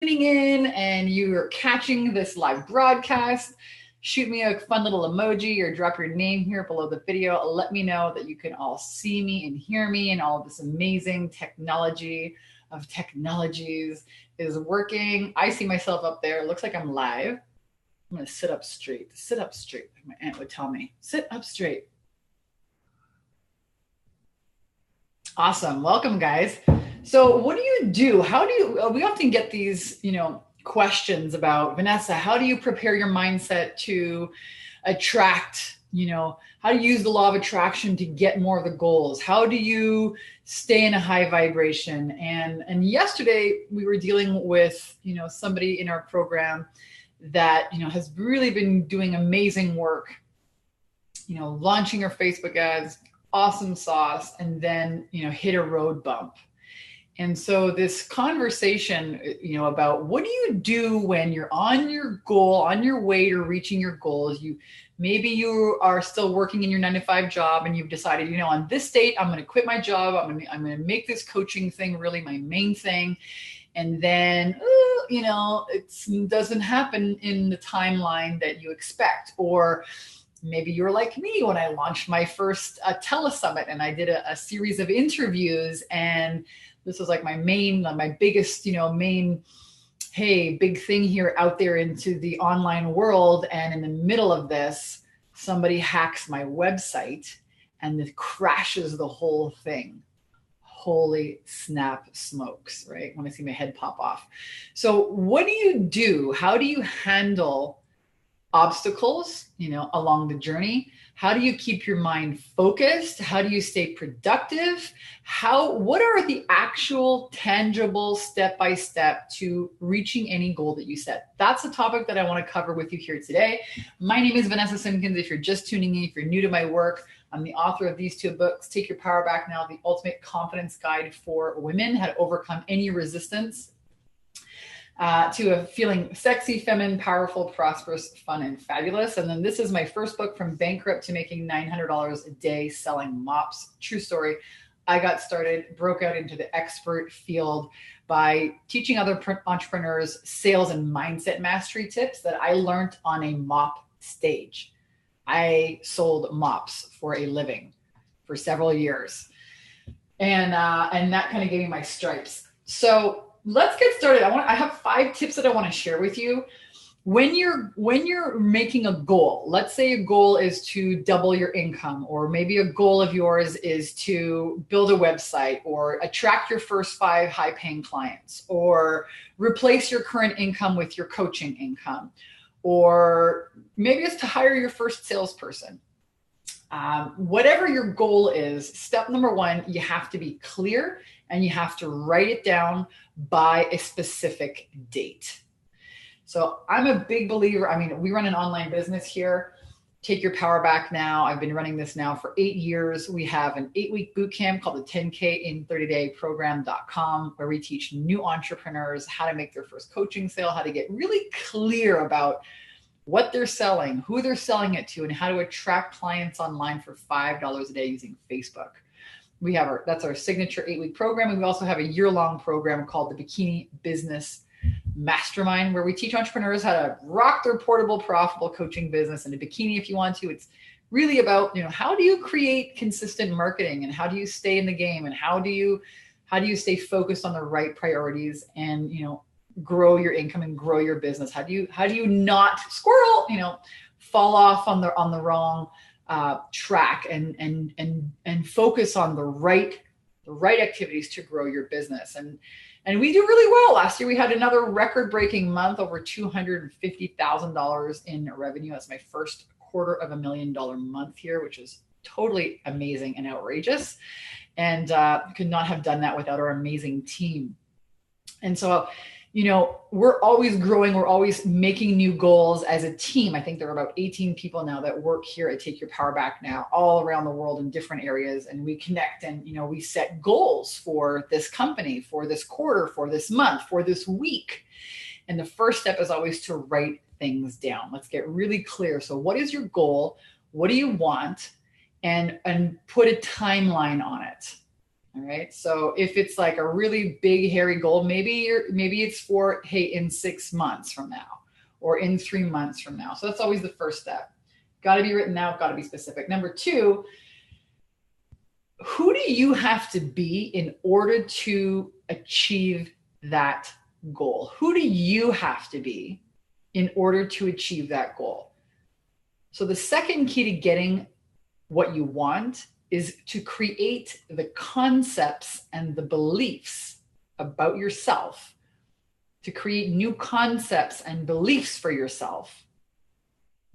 tuning in and you are catching this live broadcast, shoot me a fun little emoji or drop your name here below the video. Let me know that you can all see me and hear me, and all of this amazing technology of technologies is working. I see myself up there. It looks like I'm live. I'm going to sit up straight. Sit up straight, like my aunt would tell me. Sit up straight. Awesome. Welcome, guys. So what do you do? How do you, we often get these, questions about, Vanessa, how do you prepare your mindset to attract, how do you use the law of attraction to get more of the goals? How do you stay in a high vibration? And yesterday we were dealing with, somebody in our program that, has really been doing amazing work, launching her Facebook ads, awesome sauce, and then, hit a road bump. And so this conversation, about what do you do when you're on your goal, on your way to reaching your goals? Maybe you are still working in your 9-to-5 job and you've decided, on this date, I'm going to quit my job. I'm going to make this coaching thing really my main thing. And then, it doesn't happen in the timeline that you expect. Or maybe you're like me when I launched my first telesummit and I did a series of interviews, and this was like my biggest, hey, big thing here out there into the online world. And in the middle of this, somebody hacks my website and it crashes the whole thing. Holy snap smokes, right? When I see my head pop off. So what do you do? How do you handle obstacles, along the journey? How do you keep your mind focused? How do you stay productive? What are the actual tangible step-by-step to reaching any goal that you set? That's a topic that I want to cover with you here today. My name is Vanessa Simpkins. If you're just tuning in, if you're new to my work, I'm the author of these 2 books, Take Your Power Back Now, The Ultimate Confidence Guide for Women, How to Overcome Any Resistance to a feeling sexy, feminine, powerful, prosperous, fun, and fabulous. And then this is my first book, From Bankrupt to Making $900 a Day Selling Mops. True story. I got started, broke out into the expert field by teaching other entrepreneurs sales and mindset mastery tips that I learned on a mop stage. I sold mops for a living for several years. And that kind of gave me my stripes. So let's get started. I have 5 tips that I want to share with you. When you're making a goal, let's say a goal is to double your income, or maybe a goal of yours is to build a website or attract your first 5 high-paying clients, or replace your current income with your coaching income, or maybe it's to hire your first salesperson. Whatever your goal is, step number 1, you have to be clear and you have to write it down by a specific date. So I'm a big believer. We run an online business here, Take Your Power Back Now. I've been running this now for 8 years. We have an 8-week boot camp called the 10K in 30-day program.com, where we teach new entrepreneurs how to make their first coaching sale, how to get really clear about what they're selling, who they're selling it to, and how to attract clients online for $5 a day using Facebook. That's our signature 8-week program. And we also have a year-long program called the Bikini Business Mastermind, where we teach entrepreneurs how to rock their portable, profitable coaching business in a bikini if you want to. It's really about, how do you create consistent marketing, and how do you stay in the game, and how do you stay focused on the right priorities, and, grow your income and grow your business? How do you not fall off on the wrong track and focus on the right activities to grow your business? And we do really well. Last year we had another record-breaking month, over $250,000 in revenue. That's my first $250,000 month here, which is totally amazing and outrageous. And could not have done that without our amazing team. And so, we're always growing. We're always making new goals as a team. I think there are about 18 people now that work here at Take Your Power Back Now, all around the world in different areas. And we connect and, we set goals for this company, for this quarter, for this month, for this week. And the first step is always to write things down. Let's get really clear. So what is your goal? What do you want? And put a timeline on it. All right. So if it's like a really big, hairy goal, maybe it's for, hey, in 6 months from now or in 3 months from now. So that's always the first step. Got to be written out, got to be specific. Number two, who do you have to be in order to achieve that goal? Who do you have to be in order to achieve that goal? So the second key to getting what you want is to create the concepts and the beliefs about yourself, to create new concepts and beliefs for yourself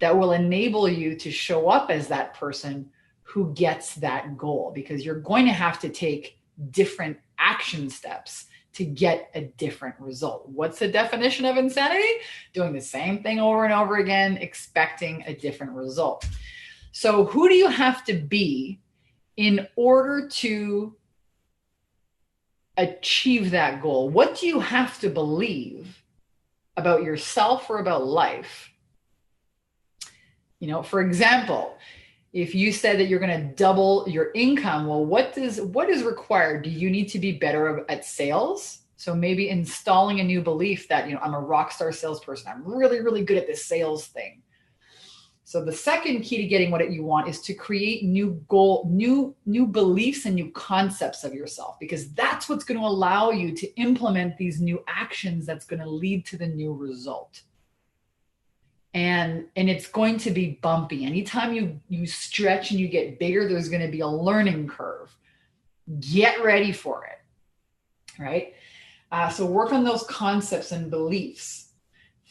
that will enable you to show up as that person who gets that goal, because you're going to have to take different action steps to get a different result. What's the definition of insanity? Doing the same thing over and over again, expecting a different result. So who do you have to be in order to achieve that goal? What do you have to believe about yourself or about life? You know, for example, if you said that you're going to double your income, well, what is required? Do you need to be better at sales? So maybe installing a new belief that, you know, I'm a rock star salesperson. I'm really, really good at this sales thing. So the second key to getting what you want is to create new beliefs and new concepts of yourself, because that's what's going to allow you to implement these new actions that's going to lead to the new result. And it's going to be bumpy. Anytime you stretch and you get bigger, there's going to be a learning curve. Get ready for it, right? So work on those concepts and beliefs.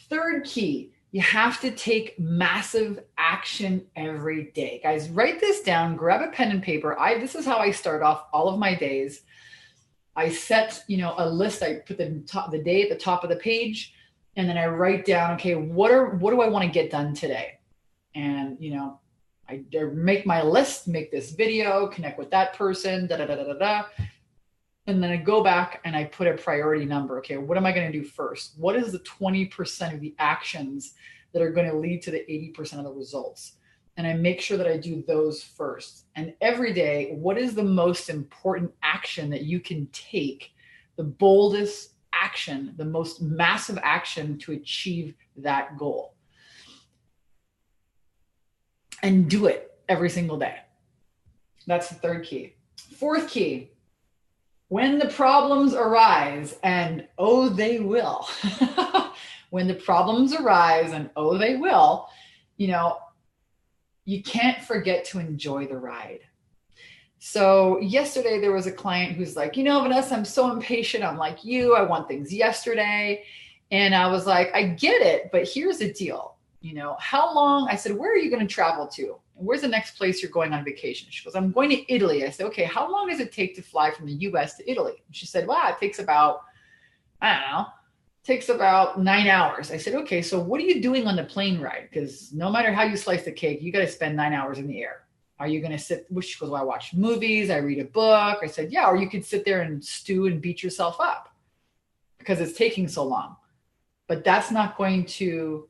Third key, you have to take massive action every day. Guys, write this down, grab a pen and paper. This is how I start off all of my days. I set, you know, a list. I put the day at the top of the page, and then I write down, okay, what do I want to get done today? And, you know, I make my list, make this video, connect with that person, da da da da da. And then I go back and I put a priority number. Okay, what am I going to do first? What is the 20% of the actions that are going to lead to the 80% of the results? And I make sure that I do those first. And every day, what is the most important action that you can take, the boldest action, the most massive action to achieve that goal? And do it every single day. That's the third key. Fourth key, when the problems arise, and oh, they will. When the problems arise, and oh, they will, you know, you can't forget to enjoy the ride. So yesterday there was a client who's like, you know, Vanessa, I'm so impatient. I'm like you. I want things yesterday. And I was like, I get it, but here's the deal. You know, how long? I said, where are you going to travel to? And where's the next place you're going on vacation? She goes, I'm going to Italy. I said, okay, how long does it take to fly from the US to Italy? And she said, wow, it takes about, I don't know, takes about 9 hours. I said, okay, so what are you doing on the plane ride? Because no matter how you slice the cake, you got to spend 9 hours in the air. Are you going to sit? She goes, well, I watch movies, I read a book. I said, yeah, or you could sit there and stew and beat yourself up because it's taking so long. But that's not going to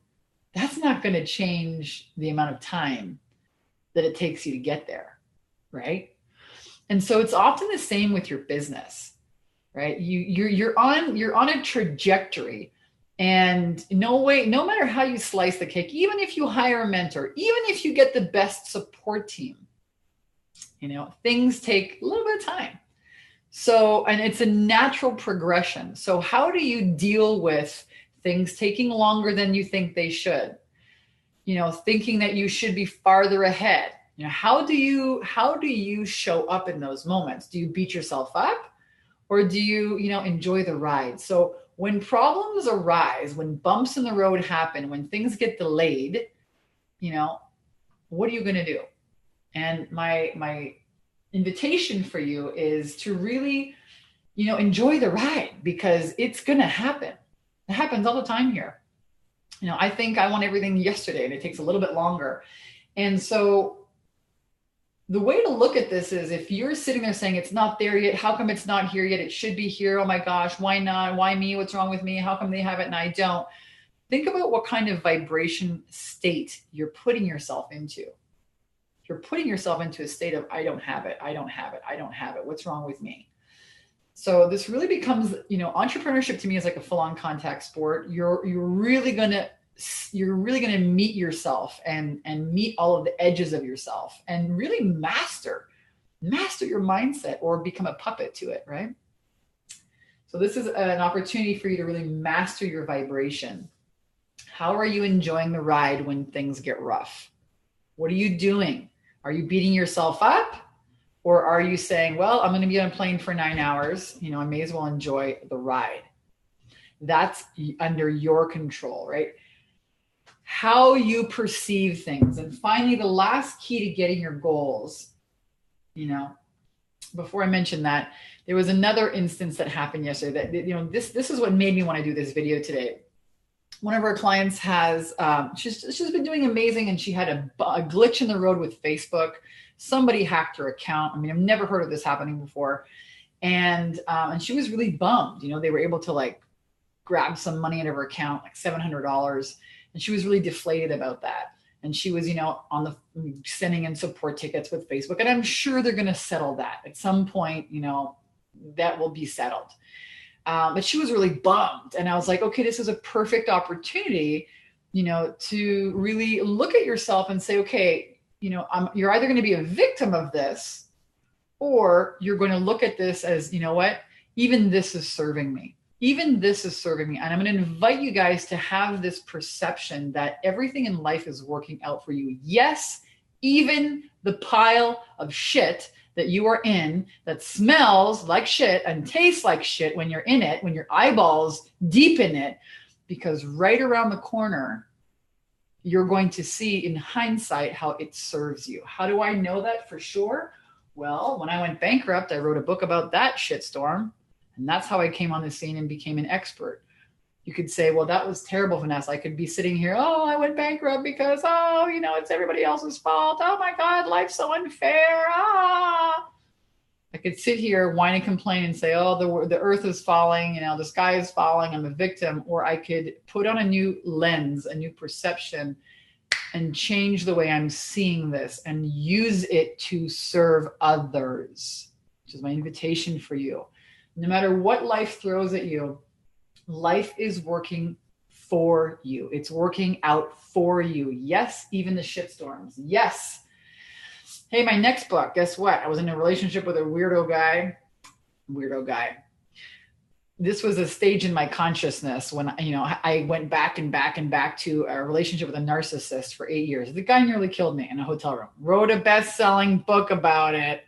change the amount of time that it takes you to get there, right? And so it's often the same with your business, right? You're on a trajectory, and no matter how you slice the cake, even if you hire a mentor, even if you get the best support team, you know, things take a little bit of time. So, and it's a natural progression. So how do you deal with things taking longer than you think they should? You know, thinking that you should be farther ahead. You know, how do you show up in those moments? Do you beat yourself up, or do you, you know, enjoy the ride? So when problems arise, when bumps in the road happen, when things get delayed, you know, what are you going to do? And my invitation for you is to really, you know, enjoy the ride, because it's going to happen. It happens all the time here. You know, I think I want everything yesterday, and it takes a little bit longer. And so the way to look at this is, if you're sitting there saying it's not there yet, how come it's not here yet? It should be here. Oh my gosh, why not? Why me? What's wrong with me? How come they have it and I don't? Think about what kind of vibration state you're putting yourself into. You're putting yourself into a state of, I don't have it. What's wrong with me? So this really becomes, entrepreneurship to me is like a full-on contact sport. You're really gonna meet yourself and meet all of the edges of yourself and really master your mindset or become a puppet to it, right? So this is an opportunity for you to really master your vibration. How are you enjoying the ride when things get rough? What are you doing? Are you beating yourself up? Or are you saying, well, I'm going to be on a plane for 9 hours. I may as well enjoy the ride. That's under your control, right? How you perceive things. And finally, the last key to getting your goals, before I mention that, there was another instance that happened yesterday that, this is what made me want to do this video today. One of our clients has, she's been doing amazing, and she had a glitch in the road with Facebook. Somebody hacked her account. I mean, I've never heard of this happening before. And she was really bummed. They were able to grab some money out of her account, like $700. And she was really deflated about that. And she was, sending in support tickets with Facebook. And I'm sure they're going to settle that at some point, that will be settled. But she was really bummed. And I was like, okay, this is a perfect opportunity, to really look at yourself and say, okay, you're either going to be a victim of this, or you're going to look at this as, what, even this is serving me. Even this is serving me. And I'm going to invite you guys to have this perception that everything in life is working out for you. Yes, even the pile of shit that you are in that smells like shit and tastes like shit when you're in it, when your eyeballs deep in it, because right around the corner, you're going to see in hindsight how it serves you. How do I know that for sure? Well, when I went bankrupt, I wrote a book about that shitstorm. And that's how I came on the scene and became an expert. You could say, well, that was terrible, Vanessa. I could be sitting here, oh, I went bankrupt because, it's everybody else's fault. Oh my God, life's so unfair. I could sit here, whine and complain and say, oh, the earth is falling, the sky is falling, I'm a victim. Or I could put on a new lens, a new perception, and change the way I'm seeing this and use it to serve others, which is my invitation for you. No matter what life throws at you, life is working for you. It's working out for you. Yes, even the shitstorms. Yes. Hey, my next book, guess what? I was in a relationship with a weirdo guy. This was a stage in my consciousness when, I went back to a relationship with a narcissist for 8 years. The guy nearly killed me in a hotel room. Wrote a best-selling book about it.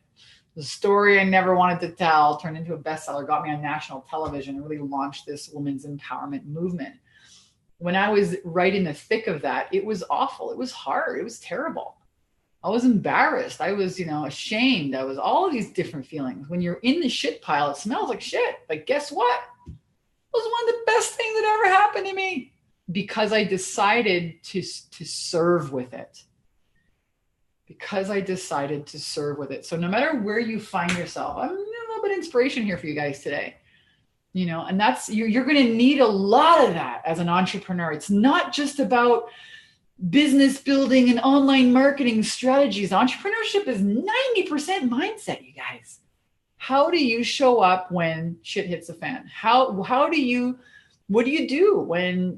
The story I never wanted to tell turned into a bestseller, got me on national television, really launched this women's empowerment movement. When I was right in the thick of that, it was awful. It was hard. It was terrible. I was embarrassed. I was, ashamed. I was all of these different feelings. When you're in the shit pile, it smells like shit. But guess what? It was one of the best things that ever happened to me because I decided to serve with it. So no matter where you find yourself, I'm a little bit of inspiration here for you guys today, and that's, you're going to need a lot of that as an entrepreneur. It's not just about business building and online marketing strategies. Entrepreneurship is 90% mindset, you guys. How do you show up when shit hits the fan? What do you do when,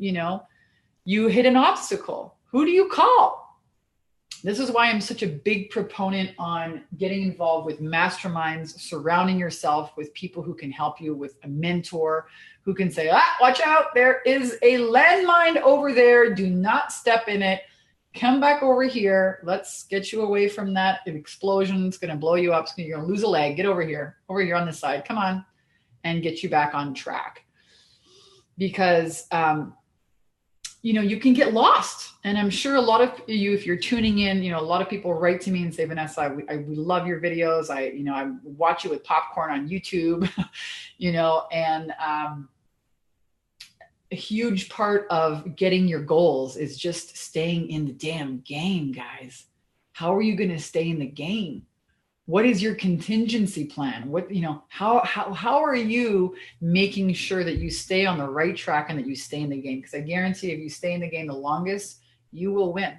you hit an obstacle? Who do you call? This is why I'm such a big proponent on getting involved with masterminds, surrounding yourself with people who can help you, with a mentor who can say, watch out, there is a landmine over there. Do not step in it. Come back over here. Let's get you away from that explosion. It's going to blow you up. You're going to lose a leg. Get over here on this side. Come on, and get you back on track. Because, you can get lost. And I'm sure a lot of you, if you're tuning in, a lot of people write to me and say, Vanessa, we love your videos. I watch you with popcorn on YouTube, and a huge part of getting your goals is just staying in the damn game, guys. How are you going to stay in the game? What is your contingency plan? How are you making sure that you stay on the right track and that you stay in the game? Because I guarantee if you stay in the game the longest, you will win.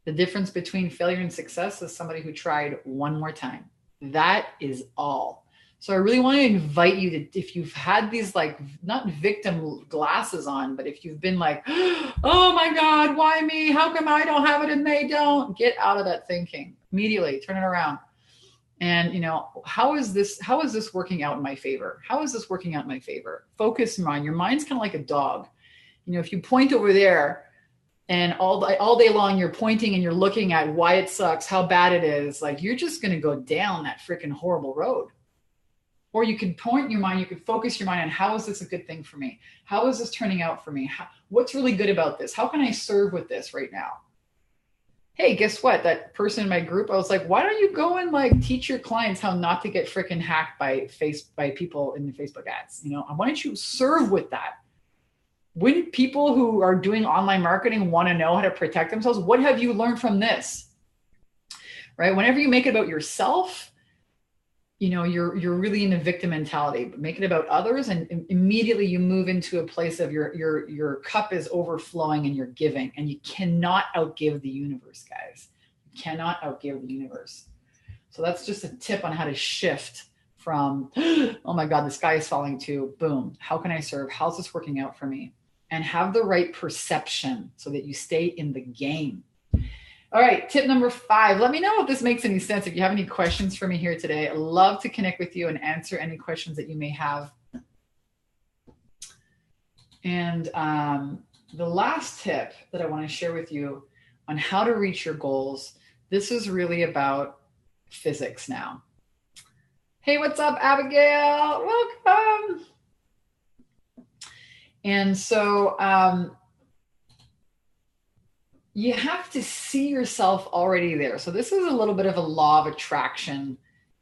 The difference between failure and success is somebody who tried one more time. That is all. So I really want to invite you to, if you've had these like, not victim glasses on, but if you've been like, oh my God, why me? How come I don't have it and they don't? Get out of that thinking immediately, turn it around. And, you know, how is this working out in my favor? How is this working out in my favor? Focus mind. Your mind's kind of like a dog. You know, if you point over there and all day long you're pointing and you're looking at why it sucks, how bad it is, like you're just going to go down that freaking horrible road. Or you could point your mind, you could focus your mind on how is this a good thing for me? How is this turning out for me? What's really good about this? How can I serve with this right now? Hey, guess what? That person in my group, I was like, why don't you go and like teach your clients how not to get freaking hacked by people in the Facebook ads? You know, why don't you serve with that? Wouldn't people who are doing online marketing want to know how to protect themselves? What have you learned from this? Right? Whenever you make it about yourself, you know, you're really in a victim mentality, but make it about others. And immediately you move into a place of your cup is overflowing and you're giving, and you cannot outgive the universe, guys. You cannot outgive the universe. So that's just a tip on how to shift from, oh my God, the sky is falling, to boom, how can I serve? How's this working out for me? And have the right perception so that you stay in the game. All right, tip number 5. Let me know if this makes any sense. If you have any questions for me here today, I'd love to connect with you and answer any questions that you may have. And the last tip that I want to share with you on how to reach your goals, this is really about physics now. Hey, what's up, Abigail? Welcome. And so you have to see yourself already there. So this is a little bit of a law of attraction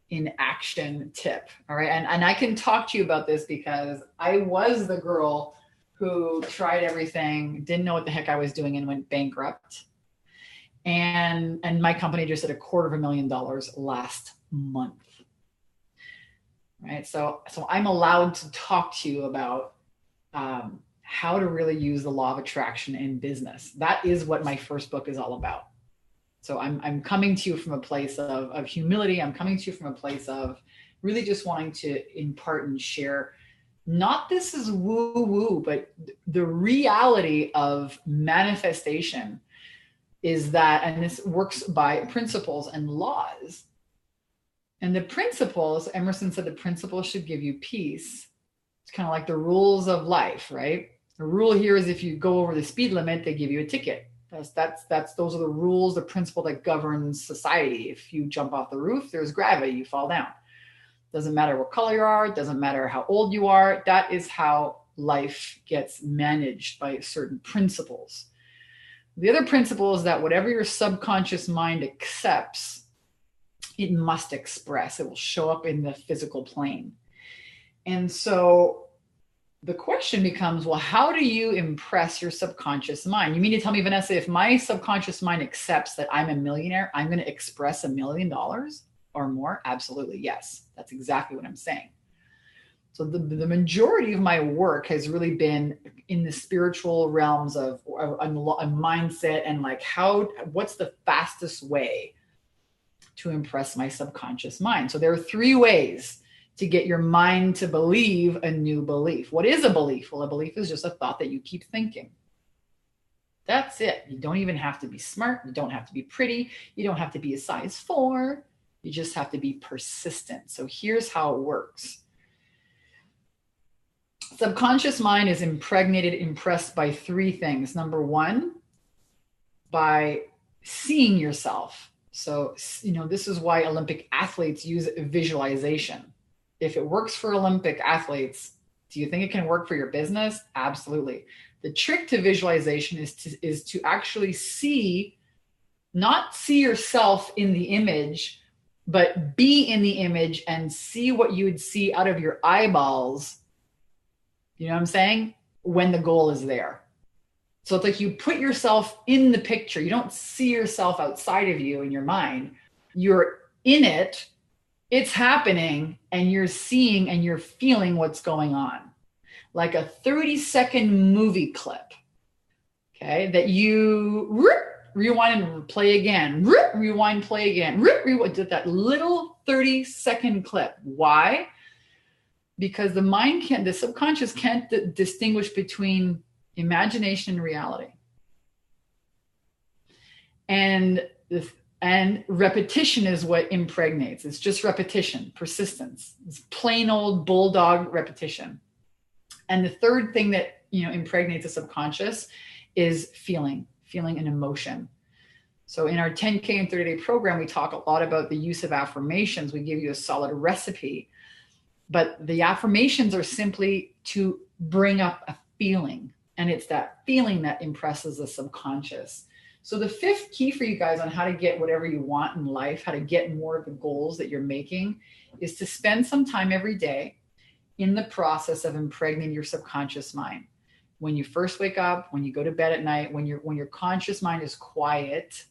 in action tip. All right. And I can talk to you about this because I was the girl who tried everything, didn't know what the heck I was doing, and went bankrupt. And my company just did $250,000 last month. Right. So I'm allowed to talk to you about how to really use the law of attraction in business. That is what my first book is all about. So I'm coming to you from a place of humility. I'm coming to you from a place of really just wanting to impart and share. Not this is woo-woo, but the reality of manifestation is that, and this works by principles and laws. And the principles, Emerson said the principles should give you peace. It's kind of like the rules of life, right? The rule here is if you go over the speed limit, they give you a ticket. Those are the rules, the principle that governs society. If you jump off the roof, there's gravity, you fall down. Doesn't matter what color you are, doesn't matter how old you are. That is how life gets managed by certain principles. The other principle is that whatever your subconscious mind accepts, it must express. It will show up in the physical plane. And so the question becomes, well, how do you impress your subconscious mind? You mean to tell me, Vanessa, if my subconscious mind accepts that I'm a millionaire, I'm going to express $1 million or more? Absolutely, yes. That's exactly what I'm saying. So the majority of my work has really been in the spiritual realms of a mindset and like what's the fastest way to impress my subconscious mind? So there are 3 ways to get your mind to believe a new belief. What is a belief? Well, a belief is just a thought that you keep thinking. That's it. You don't even have to be smart. You don't have to be pretty. You don't have to be a size 4. You just have to be persistent. So here's how it works. Subconscious mind is impressed by 3 things. Number 1, by seeing yourself. So, this is why Olympic athletes use visualization. If it works for Olympic athletes, do you think it can work for your business? Absolutely. The trick to visualization is to actually not see yourself in the image, but be in the image and see what you would see out of your eyeballs. You know what I'm saying? When the goal is there. So it's like you put yourself in the picture. You don't see yourself outside of you in your mind. You're in it. It's happening, and you're seeing and you're feeling what's going on. Like a 30-second movie clip, okay, that you rewind and play again, rewind, play again, rewind, did that little 30-second clip. Why? Because the subconscious can't distinguish between imagination and reality. And repetition is what impregnates. It's just repetition, persistence. It's plain old bulldog repetition. And the third thing that, impregnates the subconscious is feeling and emotion. So in our 10K and 30-day program, we talk a lot about the use of affirmations. We give you a solid recipe, but the affirmations are simply to bring up a feeling. And it's that feeling that impresses the subconscious. So the fifth key for you guys on how to get whatever you want in life, how to get more of the goals that you're making, is to spend some time every day in the process of impregnating your subconscious mind. When you first wake up, when you go to bed at night, when your conscious mind is quiet,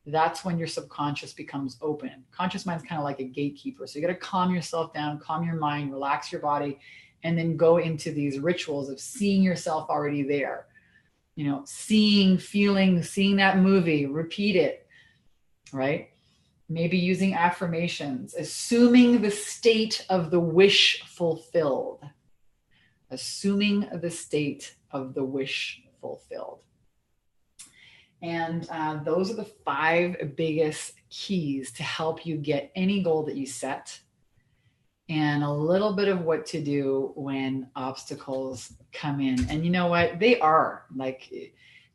that's when your subconscious becomes open. Conscious mind's kind of like a gatekeeper. So you got to calm yourself down, calm your mind, relax your body, and then go into these rituals of seeing yourself already there. Seeing, feeling, seeing that movie, repeat it, right? Maybe using affirmations, assuming the state of the wish fulfilled. Assuming the state of the wish fulfilled. And those are the 5 biggest keys to help you get any goal that you set, and a little bit of what to do when obstacles come in. And you know what? They are like,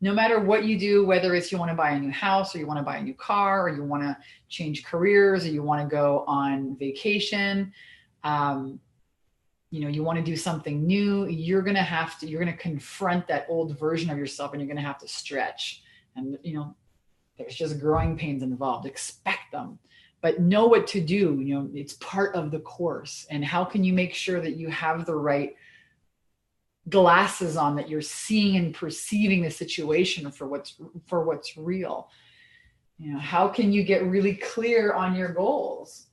no matter what you do, whether it's you want to buy a new house, or you want to buy a new car, or you want to change careers, or you want to go on vacation, you want to do something new, you're going to confront that old version of yourself, and you're going to have to stretch. And, there's just growing pains involved. Expect them. But know what to do. It's part of the course. And how can you make sure that you have the right glasses on, that you're seeing and perceiving the situation for what's real? How can you get really clear on your goals?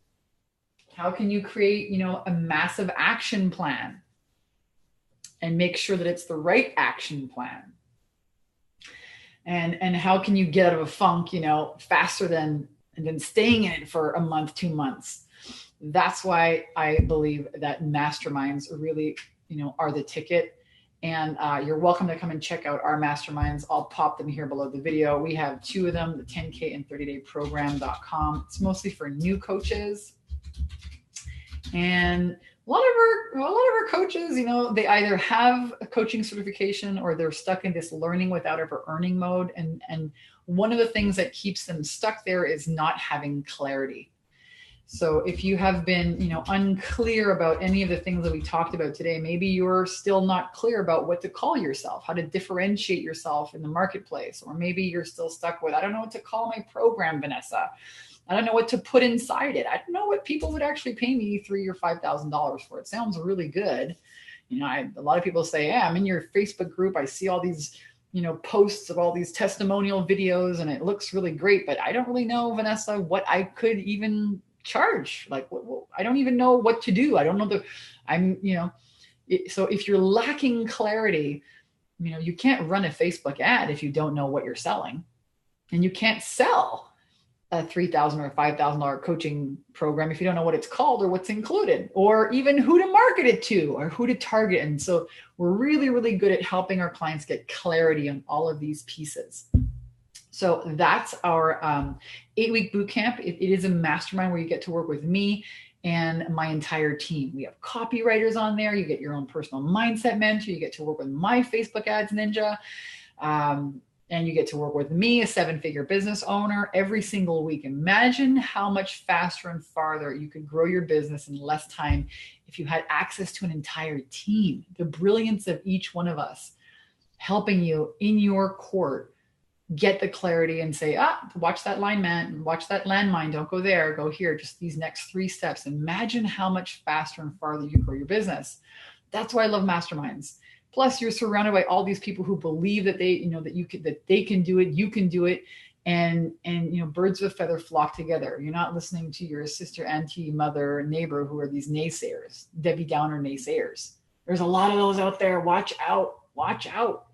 How can you create, a massive action plan and make sure that it's the right action plan? And how can you get out of a funk, faster than staying in it for a month, 2 months? That's why I believe that masterminds really, are the ticket. And you're welcome to come and check out our masterminds. I'll pop them here below the video. We have 2 of them, the 10K and 30-day program.com. It's mostly for new coaches. And a lot of our coaches, they either have a coaching certification, or they're stuck in this learning without ever earning mode. And one of the things that keeps them stuck there is not having clarity. So if you have been, unclear about any of the things that we talked about today, maybe you're still not clear about what to call yourself, how to differentiate yourself in the marketplace. Or maybe you're still stuck with, I don't know what to call my program, Vanessa. I don't know what to put inside it. I don't know what people would actually pay me $3,000 or $5,000 for. It sounds really good. A lot of people say, yeah, I'm in your Facebook group. I see all these, posts of all these testimonial videos, and it looks really great, but I don't really know, Vanessa, what I could even charge. Like, I don't even know what to do. I don't know so if you're lacking clarity, you can't run a Facebook ad if you don't know what you're selling, and you can't sell a $3,000 or $5,000 coaching program if you don't know what it's called or what's included, or even who to market it to or who to target. And so we're really, really good at helping our clients get clarity on all of these pieces. So that's our 8-week bootcamp. It is a mastermind where you get to work with me and my entire team. We have copywriters on there. You get your own personal mindset mentor. You get to work with my Facebook ads ninja. And you get to work with me, a 7-figure business owner, every single week. Imagine how much faster and farther you could grow your business in less time if you had access to an entire team. The brilliance of each one of us helping you in your court get the clarity and say, watch that line, man, watch that landmine. Don't go there, go here. Just these next 3 steps. Imagine how much faster and farther you grow your business. That's why I love masterminds. Plus, you're surrounded by all these people who believe that that they can do it, you can do it, and birds of a feather flock together. You're not listening to your sister, auntie, mother, neighbor who are these naysayers, Debbie Downer naysayers. There's a lot of those out there. Watch out. Watch out.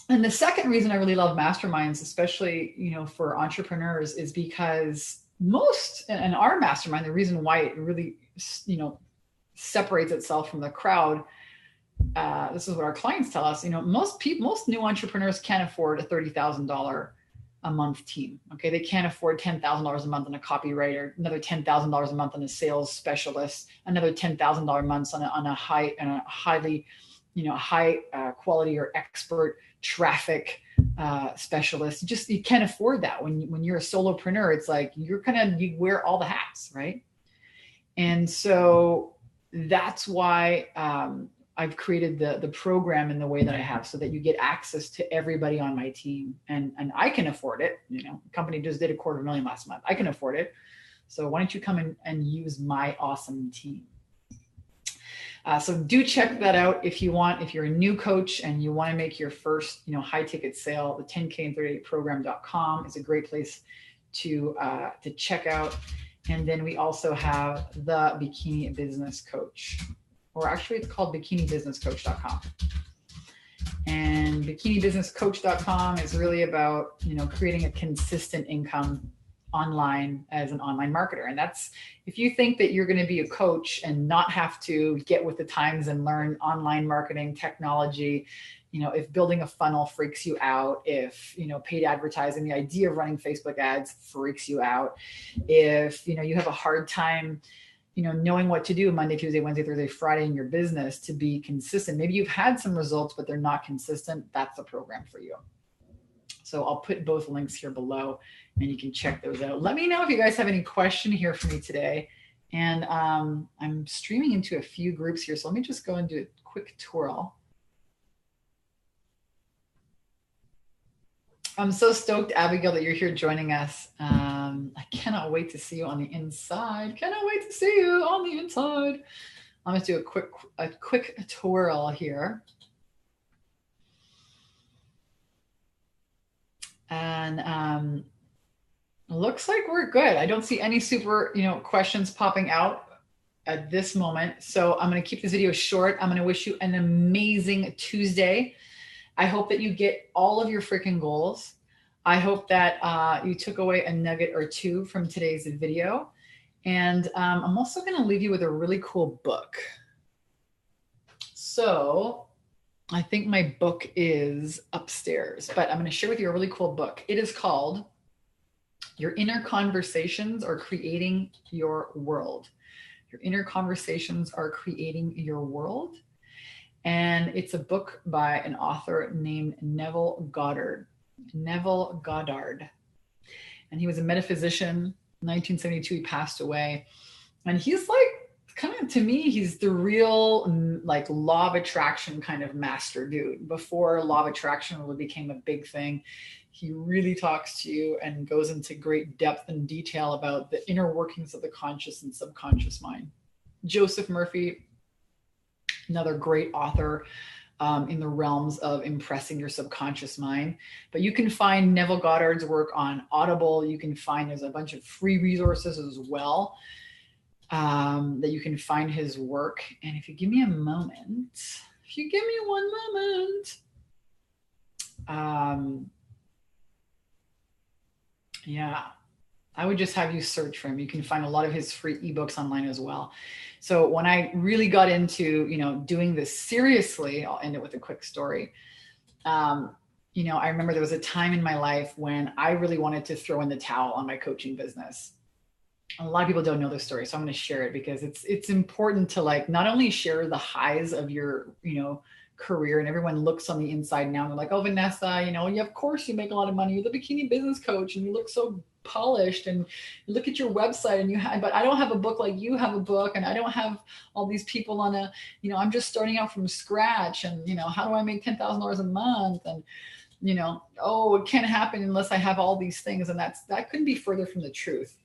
And the second reason I really love masterminds, especially, for entrepreneurs, is because most, and our mastermind, the reason why it really, separates itself from the crowd. This is what our clients tell us. Most new entrepreneurs can't afford a $30,000 a month team. Okay, they can't afford $10,000 a month on a copywriter, another $10,000 a month on a sales specialist, another $10,000 months on a highly, high quality or expert traffic specialist. You can't afford that when you're a solopreneur. It's like you wear all the hats, right? And so that's why I've created the program in the way that I have, so that you get access to everybody on my team, and I can afford it. The company just did $250,000 last month. I can afford it. So why don't you come in and use my awesome team? So do check that out if you want. If you're a new coach and you want to make your first, high ticket sale, the 10K in 30 program.com is a great place to check out. And then we also have the Bikini Business Coach, or actually it's called bikinibusinesscoach.com. And bikinibusinesscoach.com is really about, creating a consistent income online as an online marketer. And that's, if you think that you're going to be a coach and not have to get with the times and learn online marketing technology, if building a funnel freaks you out, if, paid advertising, the idea of running Facebook ads freaks you out, if, you have a hard time, knowing what to do Monday, Tuesday, Wednesday, Thursday, Friday in your business to be consistent. Maybe you've had some results, but they're not consistent. That's the program for you. So I'll put both links here below and you can check those out. Let me know if you guys have any question here for me today. And I'm streaming into a few groups here. So let me just go and do a quick twirl. I'm so stoked, Abigail, that you're here joining us. I cannot wait to see you on the inside. Cannot wait to see you on the inside. I'm going to do a quick twirl here. And looks like we're good. I don't see any super, questions popping out at this moment. So I'm going to keep this video short. I'm going to wish you an amazing Tuesday. I hope that you get all of your freaking goals. I hope that you took away a nugget or two from today's video. And I'm also going to leave you with a really cool book. So I think my book is upstairs, but I'm going to share with you a really cool book. It is called Your Inner Conversations Are Creating Your World. Your Inner Conversations Are Creating Your World. And it's a book by an author named Neville Goddard. Neville Goddard. And he was a metaphysician. In 1972, he passed away. And he's like, kind of, to me, he's the real like law of attraction kind of master dude. Before law of attraction really became a big thing, he really talks to you and goes into great depth and detail about the inner workings of the conscious and subconscious mind. Joseph Murphy, another great author in the realms of impressing your subconscious mind. But you can find Neville Goddard's work on Audible. You can find, there's a bunch of free resources as well that you can find his work. And if you give me a moment, if you give me one moment, yeah, I would just have you search for him. You can find a lot of his free ebooks online as well. So when I really got into, doing this seriously, I'll end it with a quick story. I remember there was a time in my life when I really wanted to throw in the towel on my coaching business. A lot of people don't know this story, so I'm going to share it because it's important to like not only share the highs of your, career, and everyone looks on the inside now and they're like, oh, Vanessa, of course you make a lot of money. You're the bikini business coach and you look so polished, and you look at your website and but I don't have a book like you have a book, and I don't have all these people on I'm just starting out from scratch, and how do I make $10,000 a month? And it can't happen unless I have all these things. And that couldn't be further from the truth.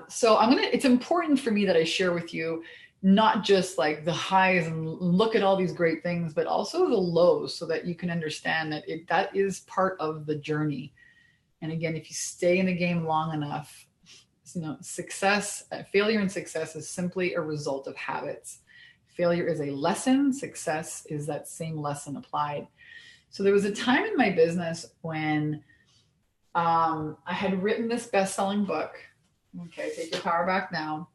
So it's important for me that I share with you not just like the highs and look at all these great things, but also the lows, so that you can understand that that is part of the journey. And again, if you stay in the game long enough, failure and success is simply a result of habits. Failure is a lesson. Success is that same lesson applied. So there was a time in my business when I had written this best-selling book. Okay, Take Your Power Back Now.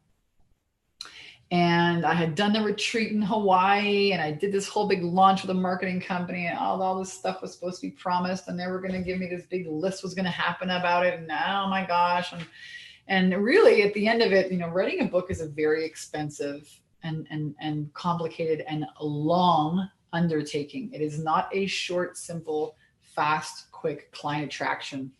And I had done the retreat in Hawaii, and I did this whole big launch with a marketing company, and all this stuff was supposed to be promised, and they were going to give me this big list was going to happen about it. And oh my gosh. And really at the end of it, writing a book is a very expensive and complicated and long undertaking. It is not a short, simple, fast, quick client attraction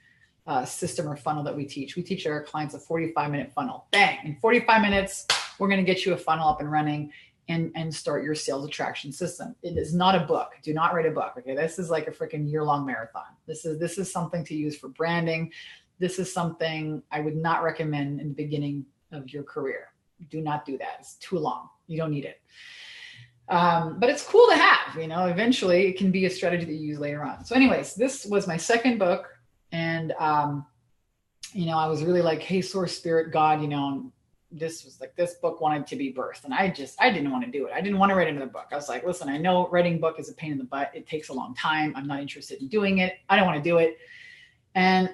system or funnel that we teach. We teach our clients a 45-minute funnel. Bang! In 45 minutes, we're going to get you a funnel up and running and start your sales attraction system. It is not a book. Do not write a book. Okay. This is like a freaking year-long marathon. This is something to use for branding. This is something I would not recommend in the beginning of your career. Do not do that. It's too long. You don't need it. But it's cool to have, eventually it can be a strategy that you use later on. So anyways, this was my second book. And, I was really like, hey, source, spirit, God, this was like, this book wanted to be birthed. And I didn't want to do it. I didn't want to write another book. I was like, listen, I know writing a book is a pain in the butt. It takes a long time. I'm not interested in doing it. I don't want to do it. And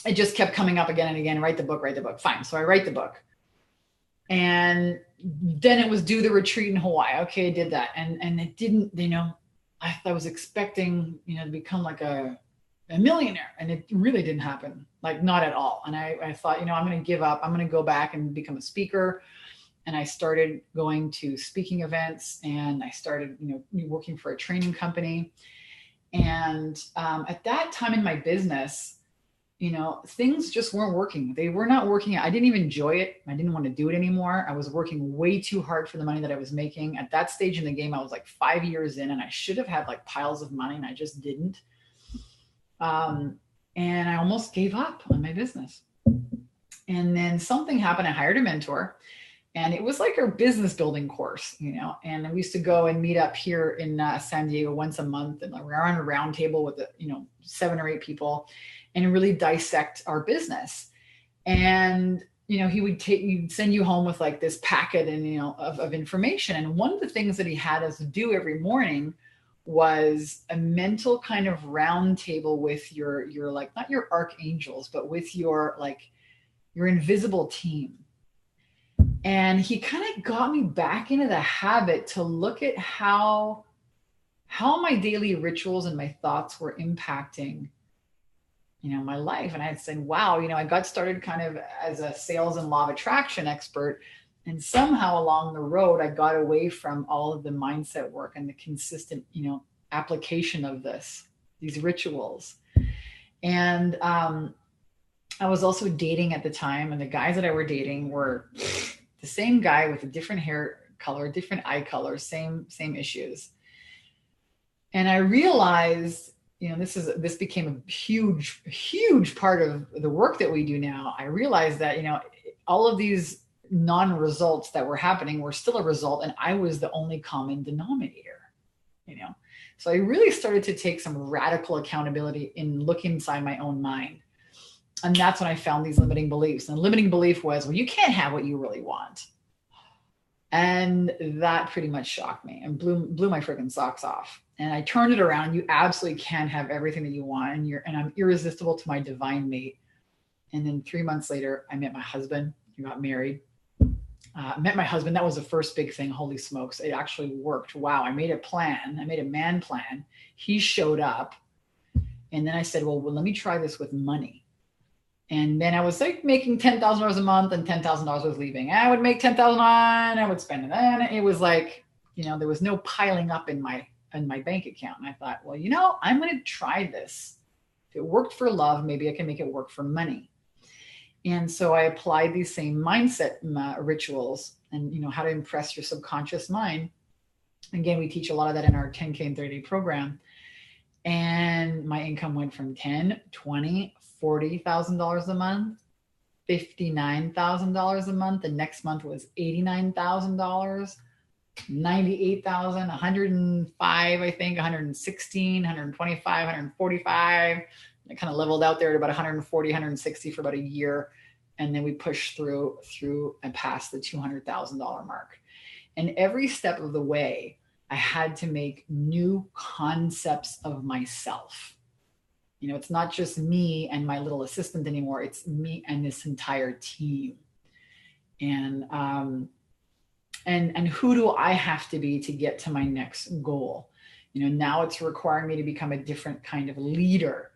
it just kept coming up again and again, write the book. Fine. So I write the book. And then it was do the retreat in Hawaii. Okay, I did that. And it didn't, I was expecting, to become like a millionaire, and it really didn't happen, like not at all. And I thought, I'm going to give up. I'm going to go back and become a speaker. And I started going to speaking events, and I started, working for a training company. And at that time in my business, things just weren't working. They were not working. I didn't even enjoy it. I didn't want to do it anymore. I was working way too hard for the money that I was making. At that stage in the game, I was like 5 years in, and I should have had like piles of money, and I just didn't. And I almost gave up on my business. And then something happened. I hired a mentor, and it was like our business building course, and we used to go and meet up here in San Diego once a month, and we're on a round table with 7 or 8 people, and really dissect our business. And he would send you home with like this packet and of information. And one of the things that he had us do every morning was a mental kind of round table with your like, not your archangels, but with your invisible team. And he kind of got me back into the habit to look at how my daily rituals and my thoughts were impacting, my life. And I had said, wow, I got started kind of as a sales and law of attraction expert. And somehow along the road, I got away from all of the mindset work and the consistent, application of these rituals. And I was also dating at the time, and the guys that I were dating were the same guy with a different hair color, different eye color, same issues. And I realized, this became a huge part of the work that we do now. I realized that, all of these non-results that were happening were still a result, and I was the only common denominator, So I really started to take some radical accountability in looking inside my own mind. And that's when I found these limiting beliefs. And the limiting belief was, well, you can't have what you really want. And that pretty much shocked me and blew my freaking socks off. And I turned it around. You absolutely can have everything that you want. And I'm irresistible to my divine mate. And then 3 months later, I met my husband. We got married. Met my husband. That was the first big thing. Holy smokes. It actually worked. Wow. I made a plan. I made a man plan. He showed up. And then I said, well, let me try this with money. And then I was like making $10,000 a month, and $10,000 was leaving. I would make $10,000 and I would spend it. And it was like, there was no piling up in my bank account. And I thought, well, I'm going to try this. If it worked for love, maybe I can make it work for money. And so I applied these same mindset rituals and, how to impress your subconscious mind. Again, we teach a lot of that in our 10K and 30-day program. And my income went from $10,000, $20,000, $40,000 a month, $59,000 a month. The next month was $89,000, $98,000, $105, I think, $116, $125, $145. It kind of leveled out there at about $140, $160 for about a year. And then we pushed through and past the $200,000 mark. And every step of the way, I had to make new concepts of myself. You know, it's not just me and my little assistant anymore. It's me and this entire team. And who do I have to be to get to my next goal? You know, now it's requiring me to become a different kind of leader,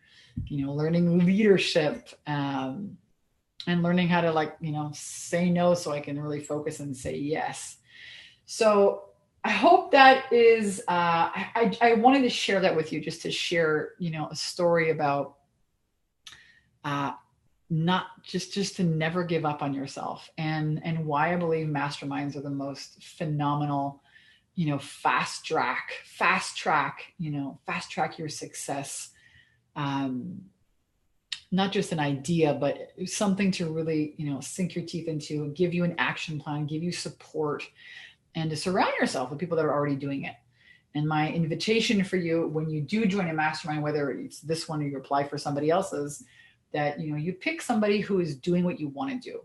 you know, learning leadership, and learning how to, like, you know, say no so I can really focus and say yes. So I hope that is, I wanted to share that with you, just to share, you know, a story about not just to never give up on yourself, and why I believe masterminds are the most phenomenal, you know, fast track your success. Not just an idea, but something to really, you know, sink your teeth into, give you an action plan, give you support, and to surround yourself with people that are already doing it. And my invitation for you, when you do join a mastermind, whether it's this one or you apply for somebody else's, that, you know, you pick somebody who is doing what you want to do.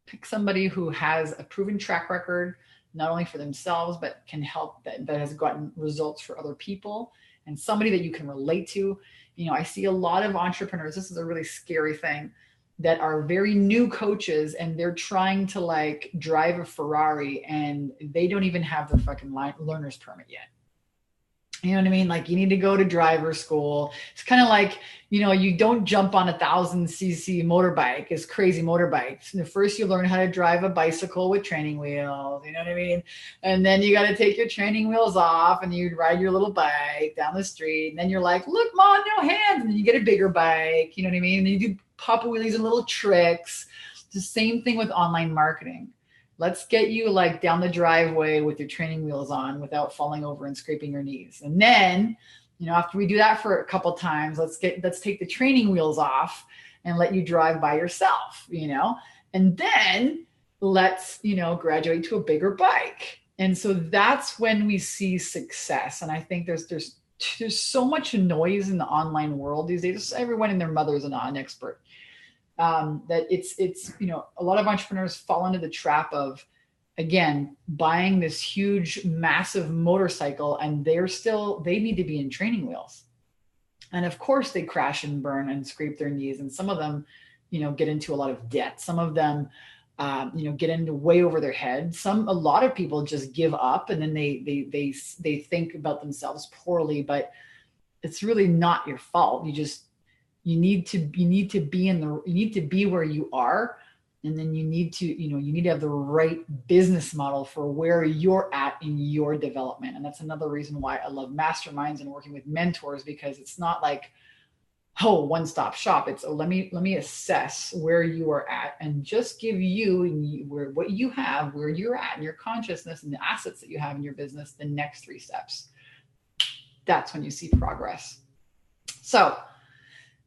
Pick somebody who has a proven track record, not only for themselves, but can help, that has gotten results for other people, and somebody that you can relate to. You know, I see a lot of entrepreneurs, this is a really scary thing, that are very new coaches, and they're trying to, like, drive a Ferrari, and they don't even have the fucking learner's permit yet. You know what I mean? Like, you need to go to driver school. It's kind of like, you know, you don't jump on 1,000cc motorbike, it's crazy motorbikes. And first you learn how to drive a bicycle with training wheels, you know what I mean? And then you got to take your training wheels off and you ride your little bike down the street. And then you're like, look, Mom, no hands. And then you get a bigger bike, you know what I mean? And you do pop wheelies and little tricks. It's the same thing with online marketing. Let's get you, like, down the driveway with your training wheels on without falling over and scraping your knees. And then, you know, after we do that for a couple of times, let's take the training wheels off and let you drive by yourself, you know, and then let's, you know, graduate to a bigger bike. And so that's when we see success. And I think there's so much noise in the online world these days. Everyone and their mother is an expert. That it's, you know, a lot of entrepreneurs fall into the trap of, again, buying this huge, massive motorcycle, and they need to be in training wheels. And of course they crash and burn and scrape their knees. And some of them, you know, get into a lot of debt. Some of them, you know, get into way over their head. A lot of people just give up, and then they think about themselves poorly, but it's really not your fault. You need to be where you are. And then you need to have the right business model for where you're at in your development. And that's another reason why I love masterminds and working with mentors, because it's not like, oh, one-stop shop. It's, let me assess where you are at and just give you what you have, where you're at in your consciousness and the assets that you have in your business, the next 3 steps. That's when you see progress. So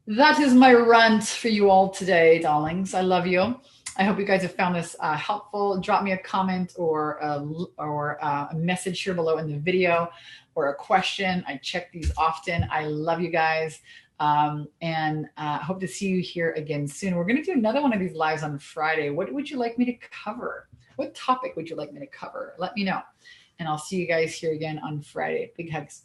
that is my rant for you all today, darlings. I love you. I hope you guys have found this helpful. Drop me a comment or a message here below in the video, or a question. I check these often. I love you guys. And hope to see you here again soon. We're going to do another one of these lives on Friday. What would you like me to cover? What topic would you like me to cover? Let me know. And I'll see you guys here again on Friday. Big hugs.